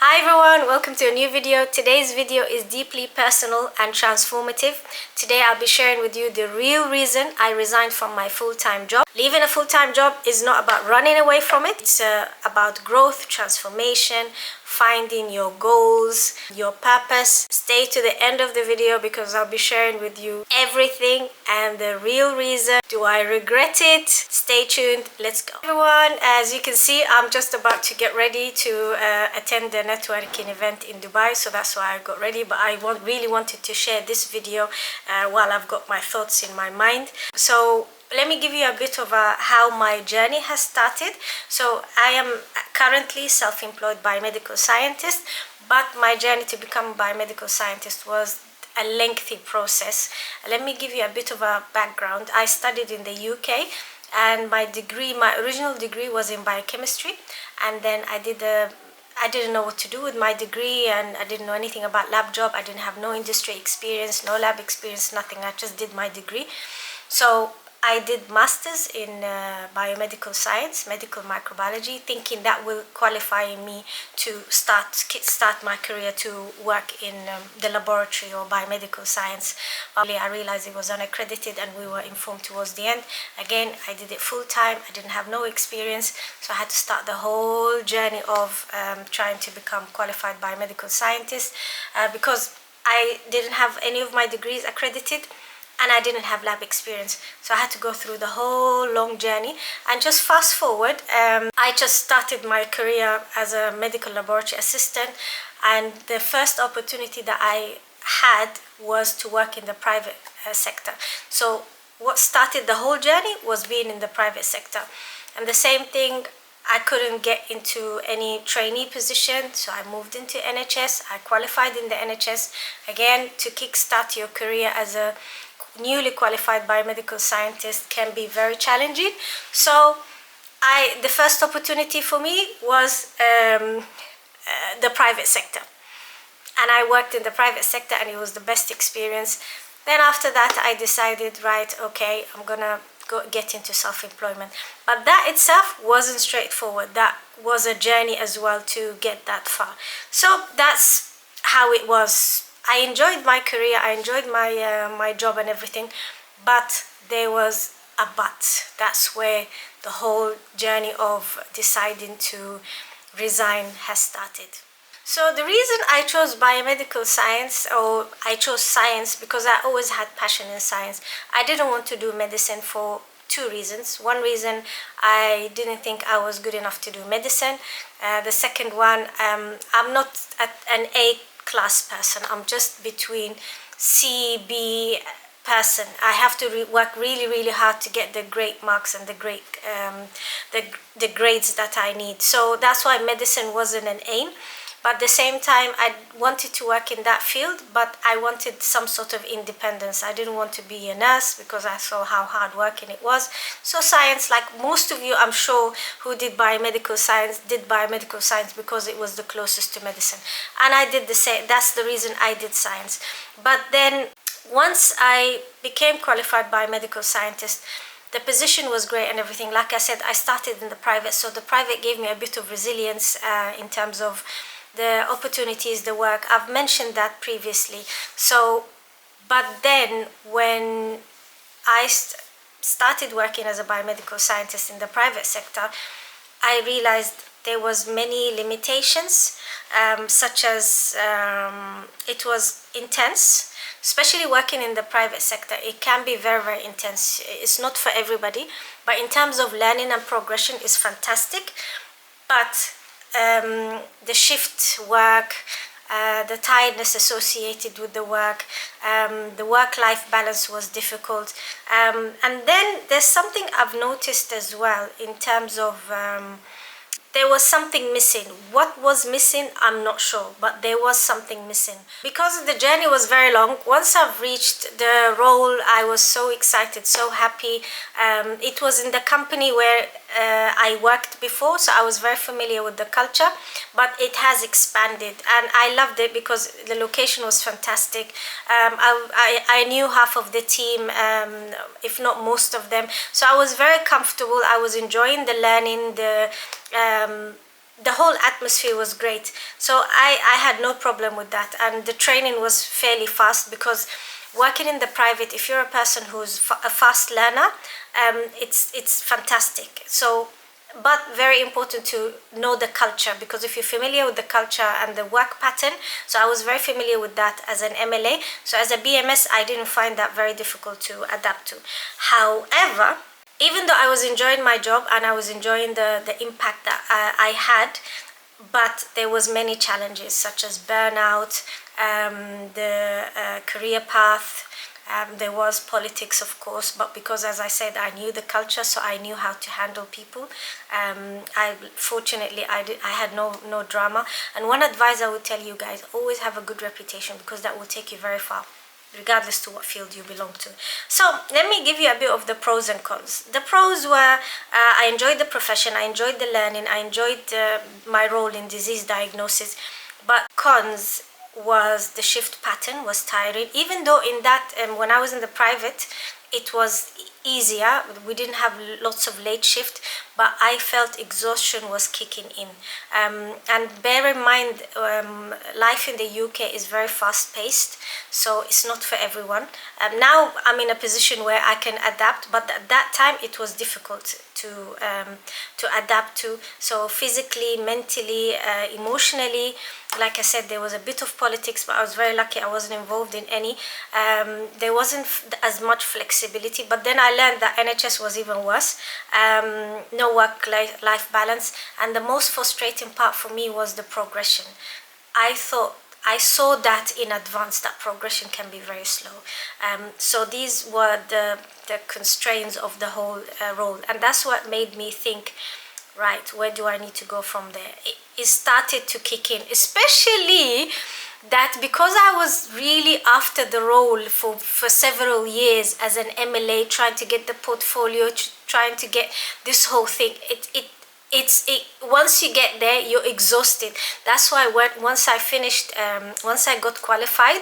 Hi everyone, welcome to a new video. Today's video is deeply personal and transformative. Today I'll be sharing with you the real reason I resigned from my full-time job. Leaving a full-time job is not about running away from it. It's about growth, transformation, finding your goals, your purpose. Stay to the end of the video because I'll be sharing with you everything and the real reason. Do I regret it? Stay tuned. Let's go. Everyone, as you can see, I'm just about to get ready to attend the networking event in Dubai, so that's why I got ready. But I really wanted to share this video while I've got my thoughts in my mind. So let me give you a bit of how my journey has started. So I am currently self-employed biomedical scientist, but my journey to become a biomedical scientist was a lengthy process. Let me give you a bit of a background. I studied in the UK, and my original degree was in biochemistry, and then I didn't know what to do with my degree, and I didn't know anything about lab job. I didn't have no industry experience, no lab experience, nothing. I just did my degree. So I did masters in biomedical science, medical microbiology, thinking that will qualify me to start my career to work in the laboratory or biomedical science. I realized it was unaccredited, and we were informed towards the end. Again, I did it full time. I didn't have no experience, so I had to start the whole journey of trying to become qualified biomedical scientist because I didn't have any of my degrees accredited, and I didn't have lab experience. So I had to go through the whole long journey. And just fast forward, I just started my career as a medical laboratory assistant, and the first opportunity that I had was to work in the private sector. So what started the whole journey was being in the private sector. And the same thing, I couldn't get into any trainee position, so I moved into NHS. I qualified in the NHS. Again, to kickstart your career as a newly qualified biomedical scientist can be very challenging. So the first opportunity for me was the private sector, and I worked in the private sector, and it was the best experience. Then after that, I decided, right, okay, I'm gonna get into self-employment. But that itself wasn't straightforward. That was a journey as well to get that far. So that's how it was. I enjoyed my career, I enjoyed my job and everything, but there was a but. That's where the whole journey of deciding to resign has started. So the reason I chose biomedical science, or I chose science, because I always had passion in science. I didn't want to do medicine for two reasons. One reason, I didn't think I was good enough to do medicine. The second one, I'm not an A class person. I'm just between C, B person. I have to work really hard to get the great marks and the great the grades that I need. So that's why medicine wasn't an aim. But at the same time, I wanted to work in that field, but I wanted some sort of independence. I didn't want to be a nurse because I saw how hard working it was. So science, like most of you, I'm sure, who did biomedical science because it was the closest to medicine. And I did the same. That's the reason I did science. But then once I became qualified biomedical scientist, the position was great and everything. Like I said, I started in the private, so the private gave me a bit of resilience in terms of the opportunities, the work. I've mentioned that previously. So, but then when I started working as a biomedical scientist in the private sector, I realized there was many limitations, such as it was intense, especially working in the private sector. It can be very intense. It's not for everybody, but in terms of learning and progression, it's fantastic. But the shift work, the tiredness associated with the work-life balance was difficult. And then there's something I've noticed as well in terms of there was something missing. What was missing, I'm not sure, but there was something missing. Because the journey was very long, once I've reached the role, I was so excited, so happy. It was in the company where I worked before, so I was very familiar with the culture, but it has expanded, and I loved it because the location was fantastic. I knew half of the team, if not most of them, so I was very comfortable. I was enjoying the learning, the whole atmosphere was great. So I had no problem with that, and the training was fairly fast, because working in the private, if you're a person who's a fast learner, it's fantastic. So, but very important to know the culture, because if you're familiar with the culture and the work pattern, so I was very familiar with that as an MLA. So as a BMS, I didn't find that very difficult to adapt to. However, even though I was enjoying my job and I was enjoying the impact that I had, but there was many challenges, such as burnout, the career path. There was politics, of course, but because, as I said, I knew the culture, so I knew how to handle people. Fortunately, I had no drama. And one advice I would tell you guys: always have a good reputation, because that will take you very far, regardless to what field you belong to. So let me give you a bit of the pros and cons. The pros were, I enjoyed the profession, I enjoyed the learning, I enjoyed my role in disease diagnosis. But cons was the shift pattern was tiring. Even though in that, when I was in the private, it was easier. We didn't have lots of late shift, but I felt exhaustion was kicking in. And bear in mind, life in the UK is very fast paced, so it's not for everyone. Now I'm in a position where I can adapt, but at that time it was difficult to adapt to. So physically, mentally, emotionally, like I said, there was a bit of politics, but I was very lucky I wasn't involved in any. There wasn't as much flexibility, but then I learned that NHS was even worse. No work-life balance, and the most frustrating part for me was the progression. I saw that in advance, that progression can be very slow. So these were the constraints of the whole role, and that's what made me think, right, where do I need to go from there? It started to kick in, especially that because I was really after the role for several years as an MLA, trying to get the portfolio, trying to get this whole thing. Once you get there, you're exhausted. That's why once I finished, once I got qualified,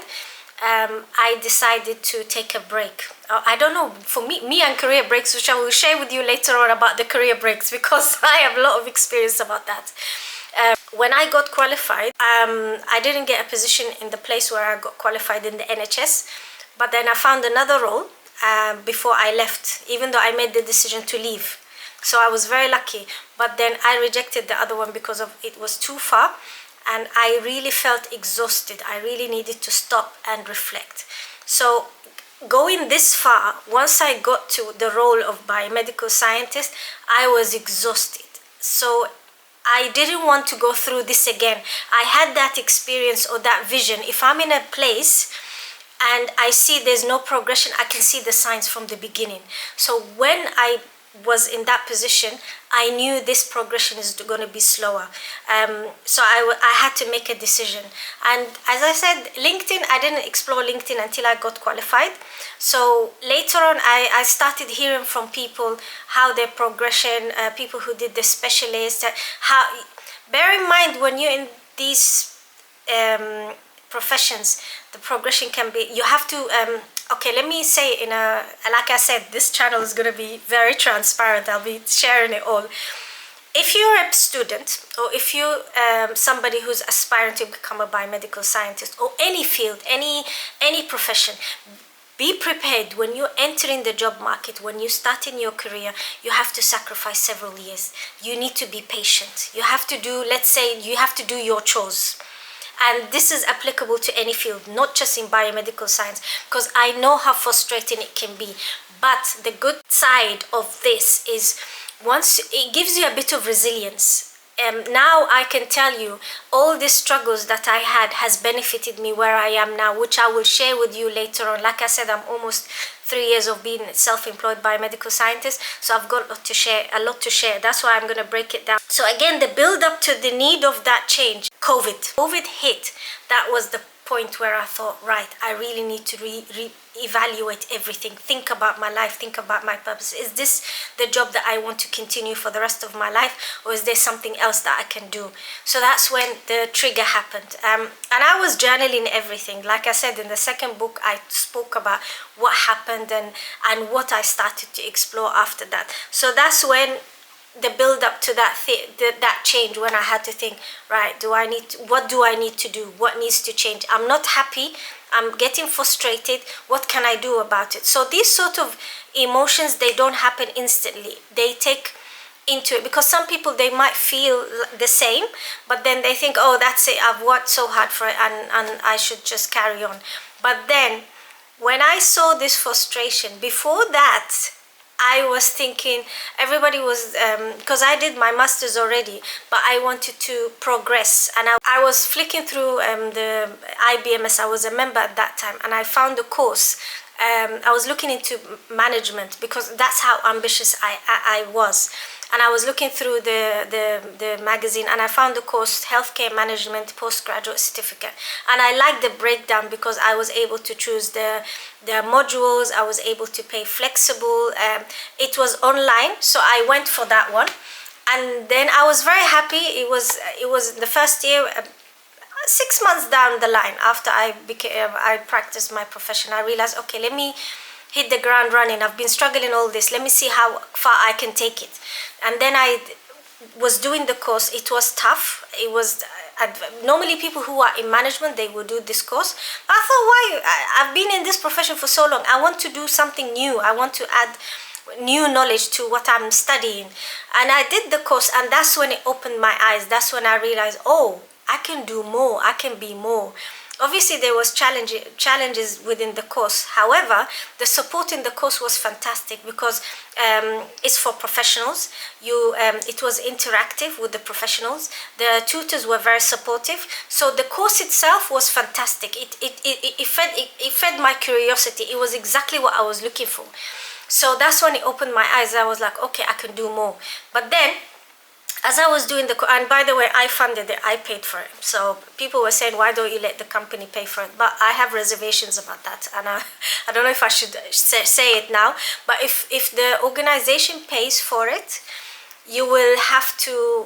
I decided to take a break. I don't know, for me and career breaks, which I will share with you later on about the career breaks, because I have a lot of experience about that. When I got qualified, I didn't get a position in the place where I got qualified in the NHS, but then I found another role before I left, even though I made the decision to leave. So I was very lucky, but then I rejected the other one because of it was too far, and I really felt exhausted. I really needed to stop and reflect. So going this far, once I got to the role of biomedical scientist, I was exhausted. So I didn't want to go through this again. I had that experience or that vision. If I'm in a place and I see there's no progression, I can see the signs from the beginning. So when I was in that position, I knew this progression is going to be slower. So I had to make a decision. And as I said, LinkedIn, I didn't explore LinkedIn until I got qualified. So later on, I started hearing from people how their progression, people who did the specialist, bear in mind when you're in these professions, the progression can be, you have to, okay, let me say like I said, this channel is going to be very transparent. I'll be sharing it all. If you're a student, or if you're somebody who's aspiring to become a biomedical scientist, or any field, any profession, be prepared when you're entering the job market, when you're starting your career, you have to sacrifice several years. You need to be patient. You have to do, let's say, you have to do your chores. And this is applicable to any field, not just in biomedical science, because I know how frustrating it can be. But the good side of this is, once it gives you a bit of resilience. Now I can tell you all these struggles that I had has benefited me where I am now, which I will share with you later on. Like I said, I'm almost 3 years of being self-employed biomedical scientist, so I've got a lot to share. That's why I'm going to break it down. So again, the build up to the need of that change, COVID hit. That was the point where I thought, right, I really need to evaluate everything, think about my life, think about my purpose. Is this the job that I want to continue for the rest of my life, or is there something else that I can do? So that's when the trigger happened. And I was journaling everything. Like I said, in the second book, I spoke about what happened and what I started to explore after that. So that's when the build up to that change, when I had to think, right, what do I need to do, what needs to change, I'm not happy, I'm getting frustrated, what can I do about it? So these sort of emotions, they don't happen instantly, they take into it, because some people, they might feel the same, but then they think, oh, that's it, I've worked so hard for it, and I should just carry on. But then when I saw this frustration, before that I was thinking, everybody was, because I did my master's already, but I wanted to progress, and I was flicking through the IBMS. I was a member at that time, and I found a course. I was looking into management, because that's how ambitious I was. And I was looking through the magazine, and I found the course Healthcare Management Postgraduate Certificate. And I liked the breakdown, because I was able to choose the modules, I was able to pay flexible. It was online, so I went for that one. And then I was very happy. It was the first year, 6 months down the line, after I practiced my profession, I realized, okay, let me hit the ground running. I've been struggling all this. Let me see how far I can take it. And then I was doing the course. It was tough. It was normally people who are in management, they will do this course. I thought, why? I've been in this profession for so long. I want to do something new. I want to add new knowledge to what I'm studying. And I did the course, and that's when it opened my eyes. That's when I realized, oh, I can do more. I can be more. Obviously, there was challenges within the course. However, the support in the course was fantastic, because it's for professionals. It was interactive with the professionals. The tutors were very supportive. So the course itself was fantastic. It fed my curiosity. It was exactly what I was looking for. So that's when it opened my eyes. I was like, okay, I can do more. But then, as I was doing and by the way, I funded it, I paid for it. So people were saying, why don't you let the company pay for it? But I have reservations about that. And I don't know if I should say it now. But if the organization pays for it, you will have to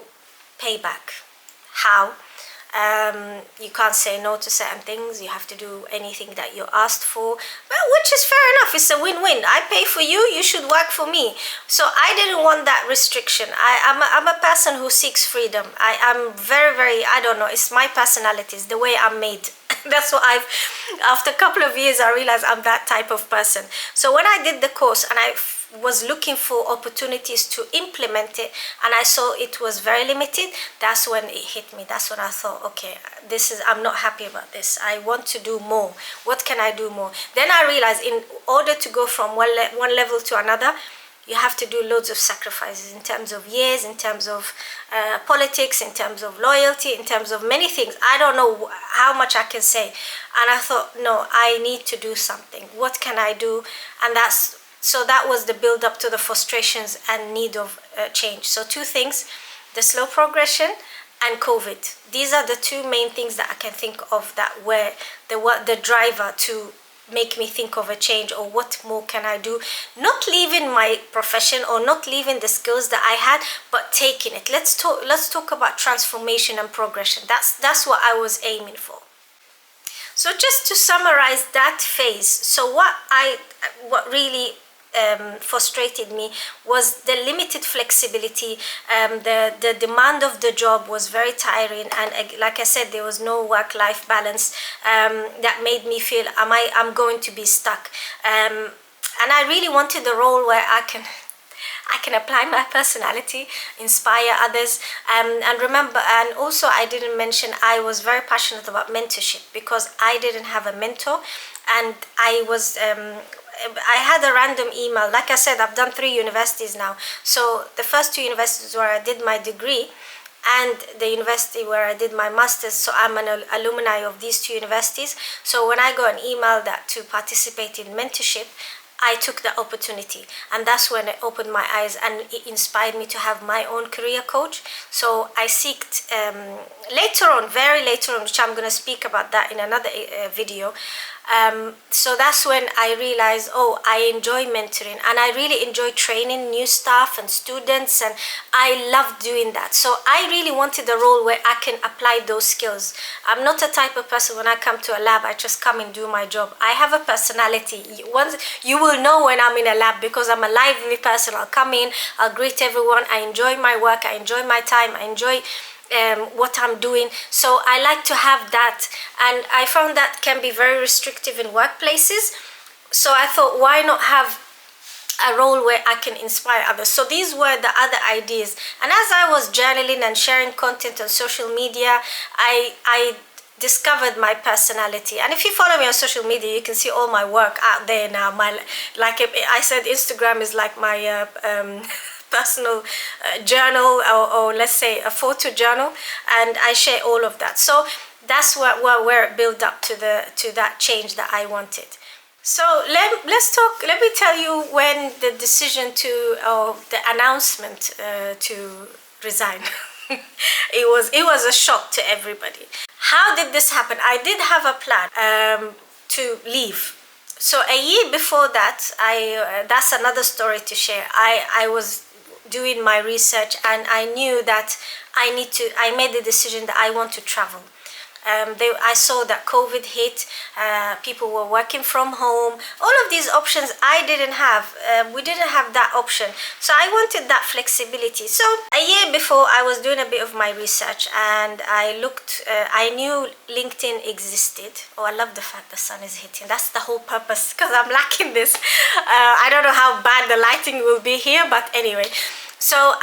pay back. How? You can't say no to certain things. You have to do anything that you're asked for, well, which is fair enough. It's a win-win. I pay for you, you should work for me. So I didn't want that restriction. I'm a person who seeks freedom. I'm very, very, I don't know, it's my personality, it's the way I'm made. That's what after a couple of years, I realized I'm that type of person. So when I did the course, and I was looking for opportunities to implement it, and I saw it was very limited, that's when it hit me. That's when I thought, okay, I'm not happy about this. I want to do more. What can I do more? Then I realized, in order to go from one level to another, you have to do loads of sacrifices, in terms of years, in terms of politics, in terms of loyalty, in terms of many things. I don't know how much I can say. And I thought, no, I need to do something. What can I do? And so that was the build up to the frustrations and need of change. So two things, the slow progression and COVID. These are the two main things that I can think of that were the driver to make me think of a change, or what more can I do? Not leaving my profession, or not leaving the skills that I had, but taking it. Let's talk about transformation and progression. That's what I was aiming for. So just to summarize that phase, so what really frustrated me was the limited flexibility. The demand of the job was very tiring, and like I said, there was no work-life balance that made me feel I'm going to be stuck. And I really wanted a role where I can apply my personality, inspire others, and remember, and also I didn't mention, I was very passionate about mentorship, because I didn't have a mentor, and I had a random email. Like I said, I've done 3 universities now. So the first 2 universities where I did my degree, and the university where I did my master's, so I'm an alumni of these 2 universities. So when I got an email to participate in mentorship, I took the opportunity, and that's when it opened my eyes, and it inspired me to have my own career coach. So I very later on, which I'm going to speak about that in another video, So that's when I realized, oh, I enjoy mentoring and I really enjoy training new staff and students, and I love doing that. So I really wanted a role where I can apply those skills. I'm not a type of person when I come to a lab, I just come and do my job. I have a personality. Once you will know when I'm in a lab, because I'm a lively person. I'll come in, I'll greet everyone. I enjoy my work, I enjoy my time, I enjoy what I'm doing. So I like to have that, and I found that can be very restrictive in workplaces. So I thought, why not have a role where I can inspire others? So these were the other ideas. And as I was journaling and sharing content on social media, I discovered my personality. And if you follow me on social media, you can see all my work out there now. My, like I said, Instagram is like my personal journal, or let's say a photo journal, and I share all of that. So that's where it built up to that change that I wanted. So let's talk. Let me tell you when the decision to, or the announcement to resign. It was a shock to everybody. How did this happen? I did have a plan to leave. So a year before that, that's another story to share. I was doing my research, and I knew that I made the decision that I want to travel. I saw that COVID hit, people were working from home, all of these options I didn't have. We didn't have that option. So I wanted that flexibility. So a year before, I was doing a bit of my research, and I knew LinkedIn existed. Oh, I love the fact the sun is hitting. That's the whole purpose, because I'm lacking this. I don't know how bad the lighting will be here, but anyway. So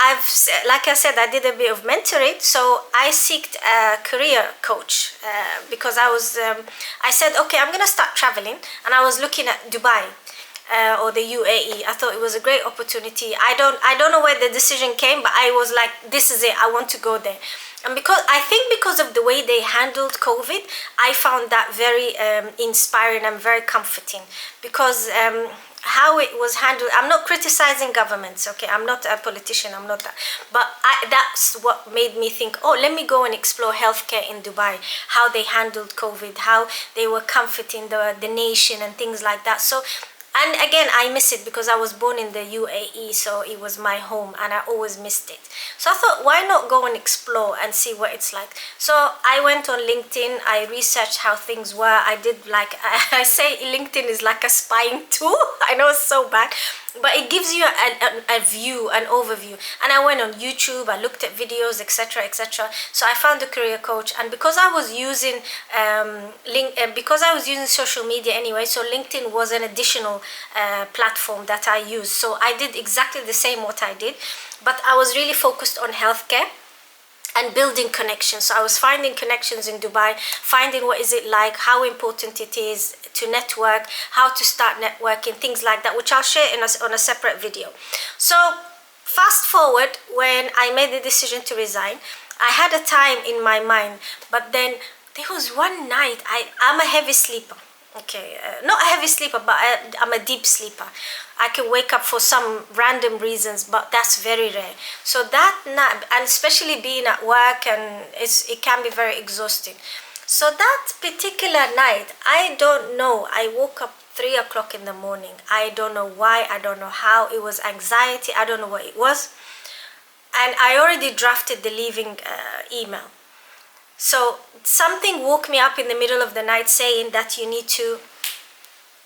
like I said, I did a bit of mentoring. So I sought a career coach because I said, okay, I'm gonna start traveling, and I was looking at Dubai or the UAE. I thought it was a great opportunity. I don't know where the decision came, but I was like, this is it. I want to go there. And because of the way they handled COVID, I found that very inspiring and very comforting, because how it was handled. I'm not criticizing governments, okay? I'm not a politician, I'm not that. But that's what made me think, oh, let me go and explore healthcare in Dubai, how they handled COVID, how they were comforting the nation and things like that. So, and again, I miss it because I was born in the UAE, so it was my home, and I always missed it. So I thought, why not go and explore and see what it's like? So I went on LinkedIn, I researched how things were. I did, like, I say LinkedIn is like a spying tool. I know it's so bad, but it gives you a view, an overview. And I went on YouTube, I looked at videos, etc., etc. So I found a career coach, and because I was using because I was using social media anyway, so LinkedIn was an additional platform that I used. So I did exactly the same what I did, but I was really focused on healthcare and building connections. So I was finding connections in Dubai, finding what is it like, how important it is to network, how to start networking, things like that, which I'll share on a separate video. So fast forward, when I made the decision to resign, I had a time in my mind, but then there was one night, I'm a heavy sleeper. Okay, not a heavy sleeper, but I'm a deep sleeper. I can wake up for some random reasons, but that's very rare. So that night, and especially being at work, and it can be very exhausting. So that particular night, I don't know, I woke up 3 o'clock in the morning. I don't know why, I don't know how. It was anxiety, I don't know what it was. And I already drafted the leaving email. So something woke me up in the middle of the night saying that you need to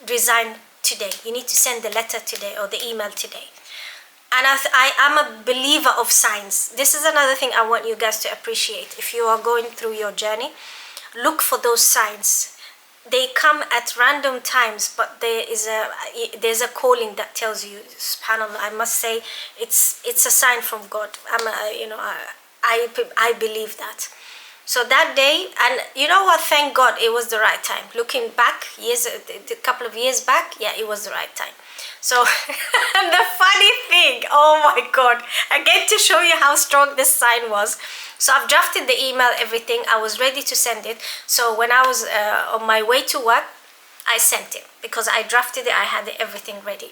resign today. You need to send the letter today or the email today. And I am a believer of signs. This is another thing I want you guys to appreciate. If you are going through your journey, look for those signs. They come at random times, but there's a calling that tells you. SubhanAllah, I must say, it's a sign from God. I believe that. So that day, and you know what, thank God it was the right time. Looking back, a couple of years back, yeah, it was the right time. So the funny thing, oh my God, again to show you how strong this sign was. So I've drafted the email, everything, I was ready to send it. So when I was on my way to work, I sent it because I drafted it, I had everything ready.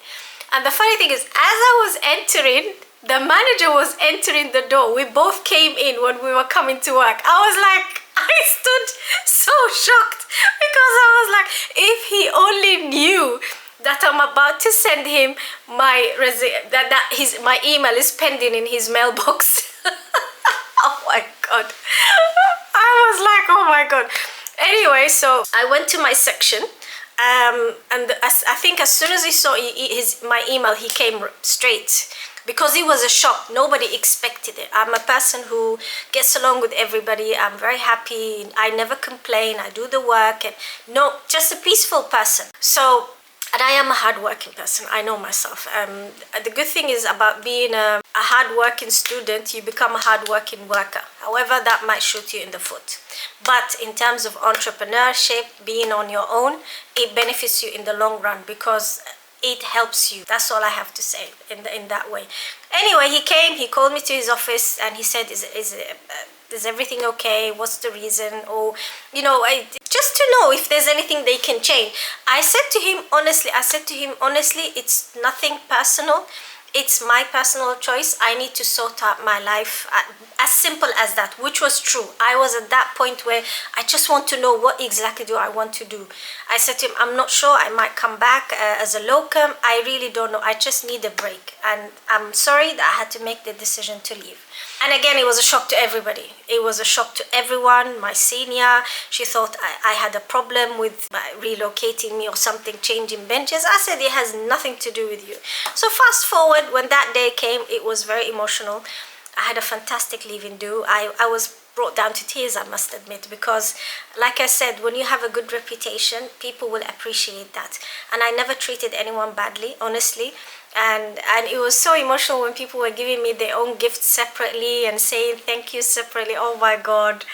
And the funny thing is, as I was entering, the manager was entering the door. We both came in when we were coming to work. I was like, I stood so shocked because I was like, if he only knew that I'm about to send him my email is pending in his mailbox. Oh my god. I was like, oh my god. Anyway, so I went to my section, and I think as soon as he saw my email, he came straight, because it was a shock. Nobody expected it. I'm a person who gets along with everybody. I'm very happy. I never complain. I do the work, and no, just a peaceful person. So, and I am a hardworking person. I know myself. The good thing is about being a hardworking student, you become a hardworking worker. However, that might shoot you in the foot. But in terms of entrepreneurship, being on your own, it benefits you in the long run, because it helps you. That's all I have to say in that way. Anyway, he came, he called me to his office, and he said, is everything okay? What's the reason? Or, just to know if there's anything they can change. I said to him honestly, it's nothing personal. It's my personal choice. I need to sort out my life. As simple as that, which was true. I was at that point where I just want to know what exactly do I want to do. I said to him, I'm not sure. I might come back as a locum. I really don't know. I just need a break. And I'm sorry that I had to make the decision to leave. And again, it was a shock to everybody. It was a shock to everyone. My senior, she thought I had a problem with relocating me or something, changing benches. I said, it has nothing to do with you. So fast forward, when that day came, it was very emotional. I had a fantastic leaving do. I was brought down to tears, I must admit, because like I said, when you have a good reputation, people will appreciate that. And I never treated anyone badly, honestly. And it was so emotional when people were giving me their own gifts separately and saying thank you separately. Oh my god,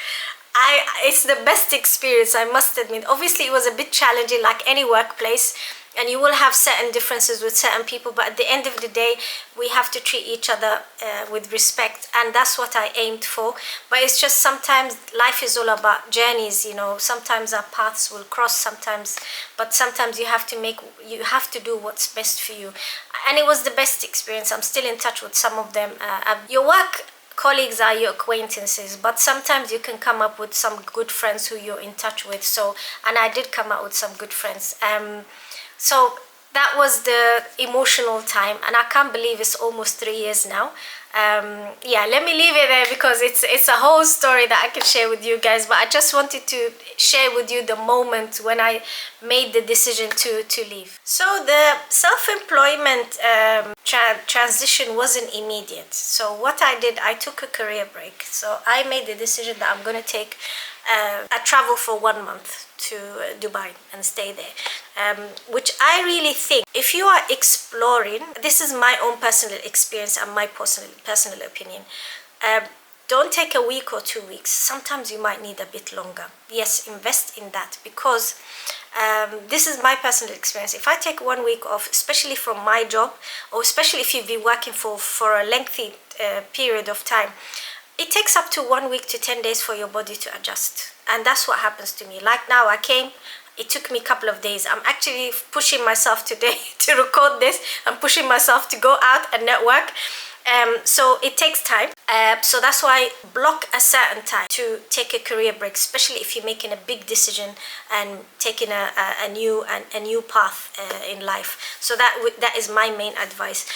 it's the best experience, I must admit. Obviously it was a bit challenging, like any workplace, and you will have certain differences with certain people, but at the end of the day, we have to treat each other with respect, and that's what I aimed for. But it's just sometimes life is all about journeys, sometimes our paths will cross sometimes, but sometimes you have to do what's best for you. And it was the best experience. I'm still in touch with some of them. Your work colleagues are your acquaintances, but sometimes you can come up with some good friends who you're in touch with. So, and I did come out with some good friends. So that was the emotional time, and I can't believe it's almost 3 years now. Yeah, let me leave it there, because it's a whole story that I can share with you guys, but I just wanted to share with you the moment when I made the decision to leave. So the self-employment transition wasn't immediate. So what I did, I took a career break. So I made the decision that I'm going to take a travel for 1 month to Dubai and stay there, which I really think, if you are exploring, this is my own personal experience and my personal opinion, don't take a week or 2 weeks. Sometimes you might need a bit longer. Yes, invest in that, because this is my personal experience. If I take 1 week off, especially from my job, or especially if you've been working for a lengthy period of time, it takes up to 1 week to 10 days for your body to adjust. And that's what happens to me. Like now, I came, it took me a couple of days. I'm actually pushing myself today to record this. I'm pushing myself to go out and network. So it takes time. So that's why block a certain time to take a career break, especially if you're making a big decision and taking a new path in life. So that is my main advice.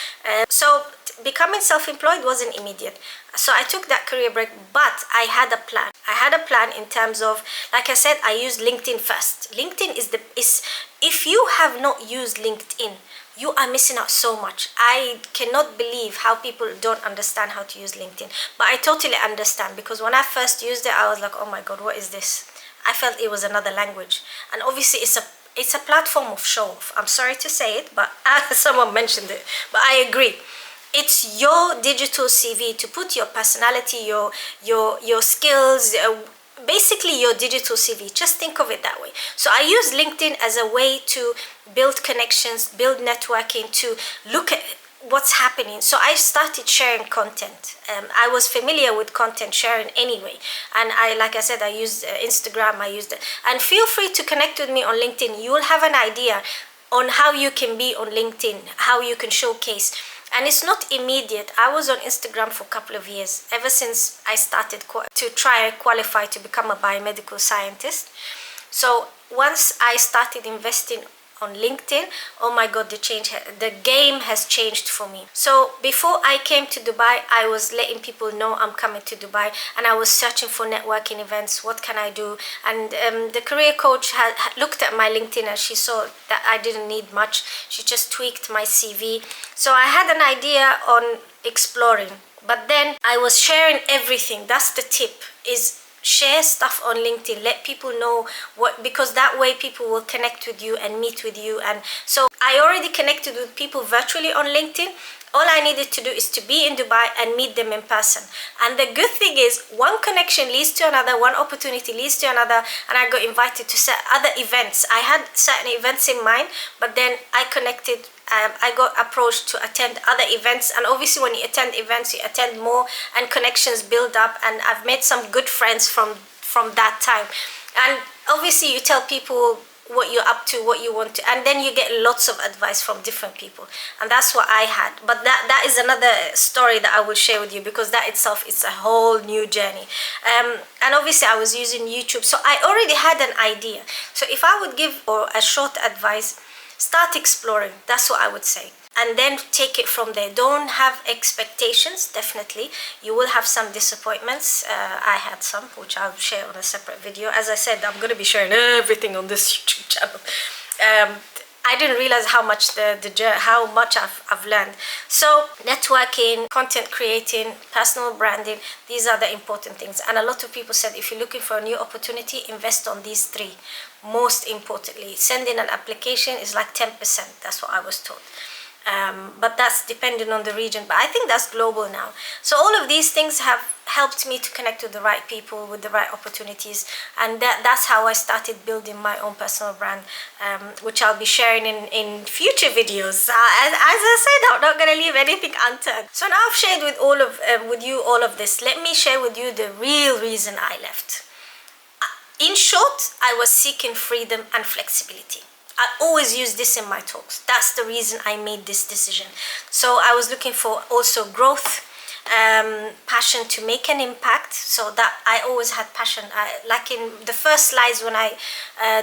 So becoming self-employed wasn't immediate. So I took that career break, but I had a plan. I had a plan in terms of, like I said, I used LinkedIn first. LinkedIn is if you have not used LinkedIn, you are missing out so much. I cannot believe how people don't understand how to use LinkedIn. But I totally understand, because when I first used it, I was like, oh my god, what is this? I felt it was another language. And obviously it's a platform of show-off. I'm sorry to say it, but someone mentioned it. But I agree. It's your digital CV to put your personality, your skills, basically your digital CV. Just think of it that way. So I use LinkedIn as a way to build connections, build networking, to look at what's happening. So I started sharing content. I was familiar with content sharing anyway, and like I said, I used Instagram. I used it, and feel free to connect with me on LinkedIn. You will have an idea on how you can be on LinkedIn, how you can showcase. And it's not immediate. I was on Instagram for a couple of years, ever since I started to try and qualify to become a biomedical scientist. So once I started investing on LinkedIn, oh my god, the game has changed for me. So before I came to Dubai, I was letting people know I'm coming to Dubai, and I was searching for networking events. What can I do? And the career coach had looked at my LinkedIn, and she saw that I didn't need much. She just tweaked my CV. So I had an idea on exploring, but then I was sharing everything. That's the tip, is share stuff on LinkedIn. Let people know what, because that way people will connect with you and meet with you. And so I already connected with people virtually on LinkedIn. All I needed to do is to be in Dubai and meet them in person. And the good thing is, one connection leads to another, one opportunity leads to another, and I got invited to other events. I had certain events in mind, but then I connected. I got approached to attend other events, and obviously when you attend events, you attend more and connections build up, and I've made some good friends from that time. And obviously you tell people what you're up to, what you want to, and then you get lots of advice from different people, and that's what I had. But that is another story that I will share with you, because that itself is a whole new journey. And obviously I was using YouTube, so I already had an idea. So if I would give a short advice, start exploring. That's what I would say. And then take it from there. Don't have expectations, definitely. You will have some disappointments. I had some, which I'll share on a separate video. As I said, I'm going to be sharing everything on this YouTube channel. I didn't realize how much how much I've learned. So networking, content creating, personal branding, these are the important things. And a lot of people said, if you're looking for a new opportunity, invest on these three. Most importantly, sending an application is like 10%. That's what I was told. But that's depending on the region, but I think that's global now. So all of these things have helped me to connect with the right people, with the right opportunities, and that's how I started building my own personal brand, which I'll be sharing in future videos. As I said, I'm not going to leave anything unturned. So now I've shared with you all of this. Let me share with you the real reason I left. In short, I was seeking freedom and flexibility. I always use this in my talks. That's the reason I made this decision. So I was looking for also growth, passion to make an impact. So that I always had passion. Like in the first slides when I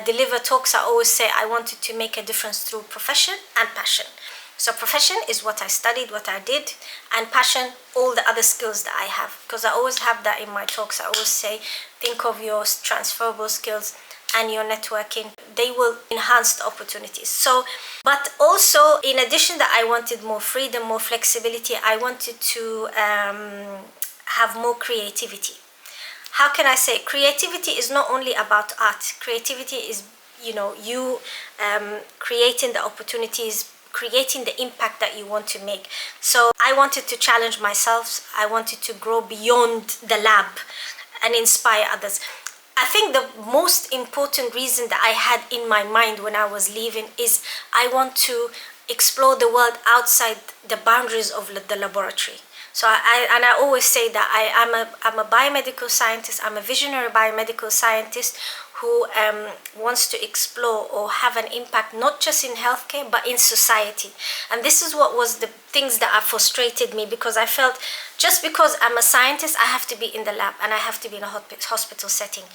deliver talks, I always say I wanted to make a difference through profession and passion. So profession is what I studied, what I did, and passion, all the other skills that I have. Because I always have that in my talks. I always say, think of your transferable skills and your networking. They will enhance the opportunities. So, but also in addition that I wanted more freedom, more flexibility, I wanted to have more creativity. How can I say? Creativity is not only about art. Creativity is, you creating the opportunities, creating the impact that you want to make. So I wanted to challenge myself. I wanted to grow beyond the lab and inspire others. I think the most important reason that I had in my mind when I was leaving is I want to explore the world outside the boundaries of the laboratory. So I always say that I'm a biomedical scientist. I'm a visionary biomedical scientist who wants to explore or have an impact not just in healthcare but in society. And this is what was the things that have frustrated me, because I felt just because I'm a scientist, I have to be in the lab and I have to be in a hospital setting.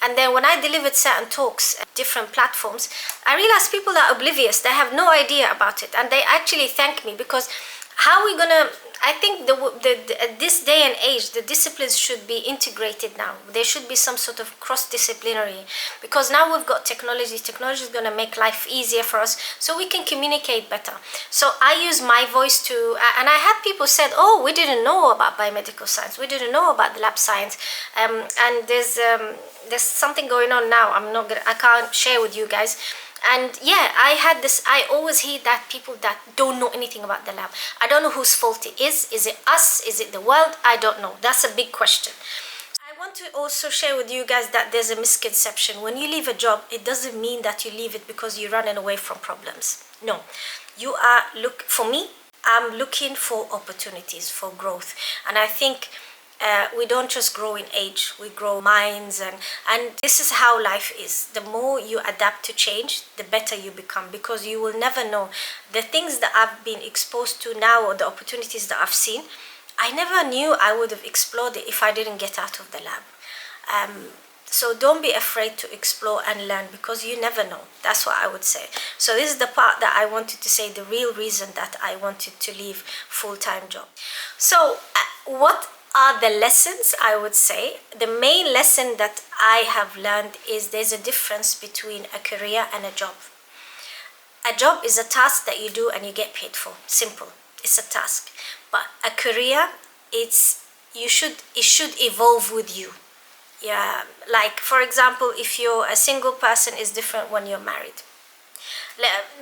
And then when I delivered certain talks at different platforms, I realized people are oblivious. They have no idea about it, and they actually thank me, because how are we gonna, I think at this day and age, the disciplines should be integrated now. There should be some sort of cross-disciplinary, because now we've got technology. Technology is going to make life easier for us so we can communicate better. So I use my voice to, and I had people said, oh, we didn't know about biomedical science. We didn't know about the lab science. And there's something going on now. I can't share with you guys. And yeah, I had this, I always hear that people that don't know anything about the lab. I don't know whose fault it is. Is it us? Is it the world? I don't know. That's a big question. I want to also share with you guys that there's a misconception. When you leave a job, it doesn't mean that you leave it because you're running away from problems. No, you are, for me, I'm looking for opportunities for growth. And I think we don't just grow in age, we grow minds, and this is how life is. The more you adapt to change, the better you become, because you will never know. The things that I've been exposed to now, or the opportunities that I've seen, I never knew I would have explored it if I didn't get out of the lab. So don't be afraid to explore and learn, because you never know. That's what I would say. So this is the part that I wanted to say, the real reason that I wanted to leave full-time job. So what are the lessons? I would say the main lesson that I have learned is there's a difference between a career and a job. A job is a task that you do and you get paid for. Simple. It's a task. But a career, it should evolve with you. Yeah, like for example, if you're a single person, is different when you're married.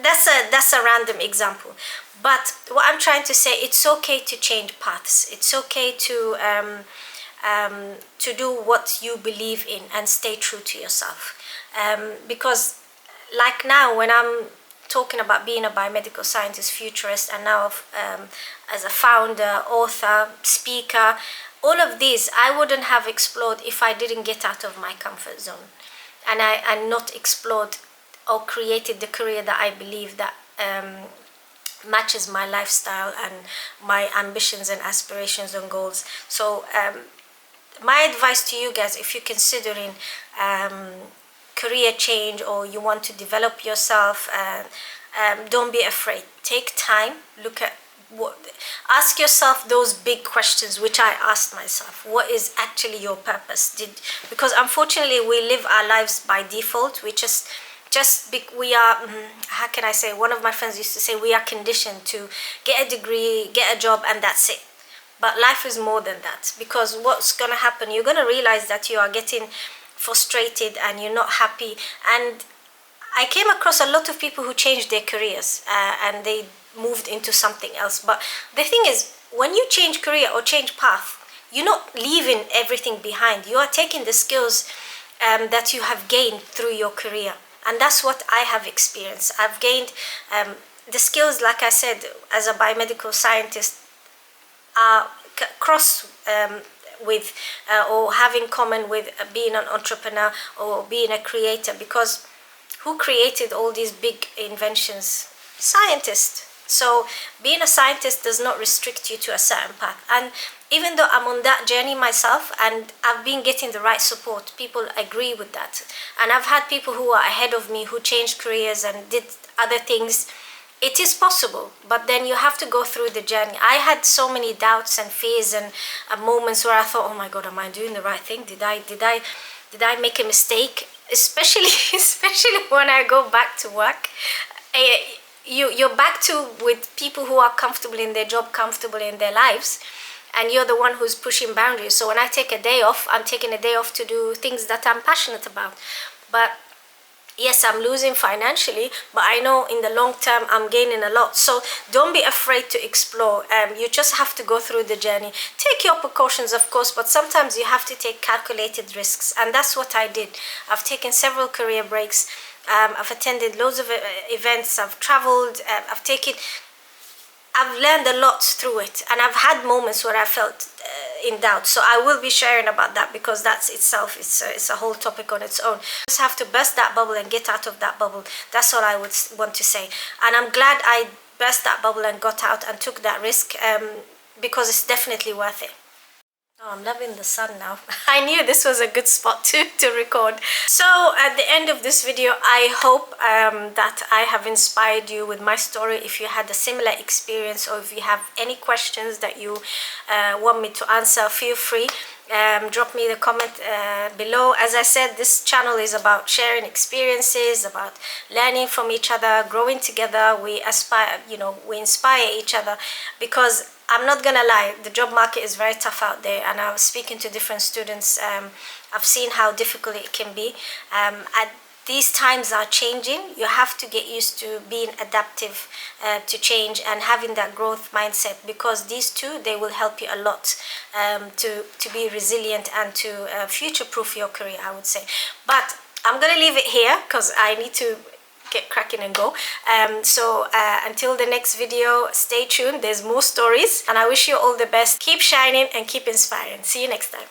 That's a random example, but what I'm trying to say, it's okay to change paths. It's okay to do what you believe in and stay true to yourself, because like now when I'm talking about being a biomedical scientist, futurist, and now as a founder, author, speaker, all of these I wouldn't have explored if I didn't get out of my comfort zone, and not explored or created the career that I believe that matches my lifestyle and my ambitions and aspirations and goals. So my advice to you guys, if you're considering career change or you want to develop yourself, don't be afraid. Take time, look at ask yourself those big questions which I asked myself. What is actually your purpose? Because unfortunately we live our lives by default. We are, how can I say, one of my friends used to say, we are conditioned to get a degree, get a job, and that's it. But life is more than that, because what's going to happen, you're going to realize that you are getting frustrated and you're not happy. And I came across a lot of people who changed their careers and they moved into something else. But the thing is, when you change career or change path, you're not leaving everything behind. You are taking the skills that you have gained through your career. And that's what I have experienced. I've gained the skills, like I said, as a biomedical scientist, are cross with or have in common with being an entrepreneur or being a creator, because who created all these big inventions? Scientists. So being a scientist does not restrict you to a certain path. And even though I'm on that journey myself and I've been getting the right support, people agree with that. And I've had people who are ahead of me who changed careers and did other things. It is possible, but then you have to go through the journey. I had so many doubts and fears and moments where I thought, oh my God, am I doing the right thing? Did I make a mistake? Especially when I go back to work. You're back to with people who are comfortable in their job, comfortable in their lives, and you're the one who's pushing boundaries. So when I take a day off, I'm taking a day off to do things that I'm passionate about. But yes, I'm losing financially, but I know in the long term I'm gaining a lot. So don't be afraid to explore. You just have to go through the journey. Take your precautions, of course, but sometimes you have to take calculated risks, and that's what I did. I've taken several career breaks. I've attended loads of events. I've traveled. I've learned a lot through it, and I've had moments where I felt in doubt. So I will be sharing about that, because that's itself, it's a whole topic on its own. You just have to burst that bubble and get out of that bubble. That's all I would want to say. And I'm glad I burst that bubble and got out and took that risk, because it's definitely worth it. Oh, I'm loving the sun now. I knew this was a good spot to record. So at the end of this video, I hope that I have inspired you with my story. If you had a similar experience, or if you have any questions that you want me to answer, feel free. Drop me the comment below. As I said, this channel is about sharing experiences, about learning from each other, growing together. We aspire, we inspire each other, because I'm not gonna lie, the job market is very tough out there, and I was speaking to different students. I've seen how difficult it can be. These times are changing. You have to get used to being adaptive to change and having that growth mindset, because these two, they will help you a lot to be resilient and to future-proof your career, I would say. But I'm gonna leave it here because I need to get cracking and go. So until the next video, stay tuned. There's more stories, and I wish you all the best. Keep shining and keep inspiring. See you next time.